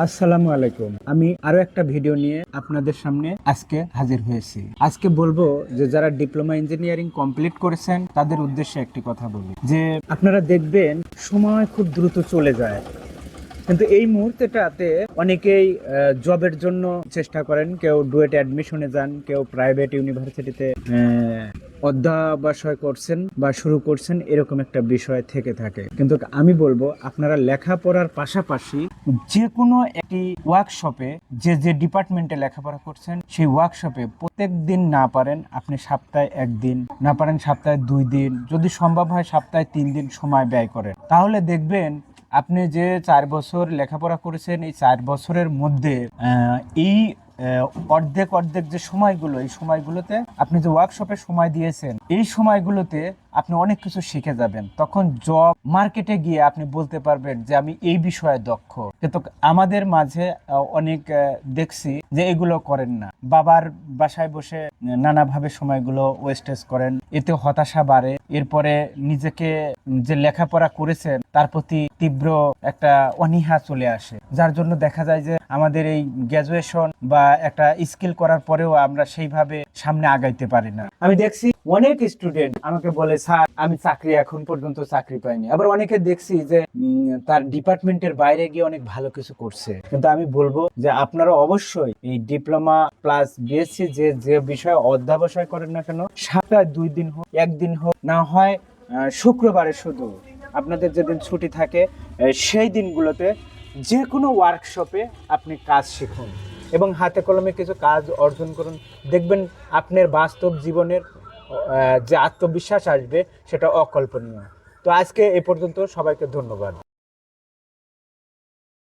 আসসালামু আলাইকুম। আমি আরো একটা ভিডিও নিয়ে আপনাদের সামনে আজকে হাজির হয়েছি। আজকে বলবো যে যারা ডিপ্লোমা ইঞ্জিনিয়ারিং কমপ্লিট করেছেন তাদের উদ্দেশ্যে একটি কথা বলি, যে আপনারা দেখবেন সময় খুব দ্রুত চলে যায়, কিন্তু এই মুহূর্তেটাতে অনেকেই জবের জন্য চেষ্টা করেন। কেউ ডুয়েট অ্যাডমিশনে যান, কেউ প্রাইভেট ইউনিভার্সিটিতে অধ্যাবসায় করছেন বা শুরু করছেন, এরকম একটা বিষয় থেকে থাকে। কিন্তু আমি বলবো আপনারা লেখাপড়ার পাশাপাশি যে কোনো একটি ওয়ার্কশপে, যে ডিপার্টমেন্টে লেখাপড়া করছেন সেই ওয়ার্কশপে প্রত্যেক দিন না পারেন আপনি সপ্তাহে একদিন, না পারেন সপ্তাহে 2 দিন, যদি সম্ভব হয় সপ্তাহে 3 দিন সময় ব্যয় করেন, তাহলে দেখবেন আপনি যে 4 বছর লেখাপড়া করেছেন এই 4 বছরের মধ্যে এই অর্ধেক অর্ধেক যে সময়গুলো, এই সময়গুলোতে আপনি যে ওয়ার্কশপে সময় দিয়েছেন এই সময়গুলোতে আপনি অনেক কিছু শিখে যাবেন। তখন জব মার্কেটে গিয়ে আপনি বলতে পারবেন যে আমি এই বিষয়ে দক্ষ। কিন্তু আমাদের মাঝে অনেক দেখছি যে এগুলো করেন না, বাবার বাসায় বসে নানাভাবে সময়গুলো ওয়েস্টেজ করেন, এতে হতাশা বাড়ে। এরপরে নিজেকে যে লেখাপড়া করেছেন তার প্রতি তীব্র একটা অনীহা চলে আসে, যার জন্য দেখা যায় যে আমাদের এই গ্র্যাজুয়েশন বা একটা স্কিল করার পরেও আমরা সেইভাবে সামনে আগাইতে পারি না। আমি দেখছি অনেক স্টুডেন্ট আমাকে বলে, স্যার আমি চাকরি এখন পর্যন্ত চাকরি পাইনি। আবার অনেকে দেখছি যে তার ডিপার্টমেন্টের বাইরে গিয়ে অনেক ভালো কিছু করছে। কিন্তু আমি বলবো যে আপনারা অবশ্যই এই ডিপ্লোমা প্লাস বিএসসি যে যে বিষয়ে অধ্যাবসায় করেন না কেন, সপ্তাহে 2 দিন হোক, একদিন হোক, না হয় শুক্রবারে শুধু আপনাদের যেদিন ছুটি থাকে সেই দিনগুলোতে যে কোনো ওয়ার্কশপে আপনি কাজ শিখুন এবং হাতে কলমে কিছু কাজ অর্জন করুন। দেখবেন আপনার বাস্তব জীবনের যে আত্মবিশ্বাস আসবে সেটা অকল্পনীয়। তো আজকে এ পর্যন্ত, সবাইকে ধন্যবাদ।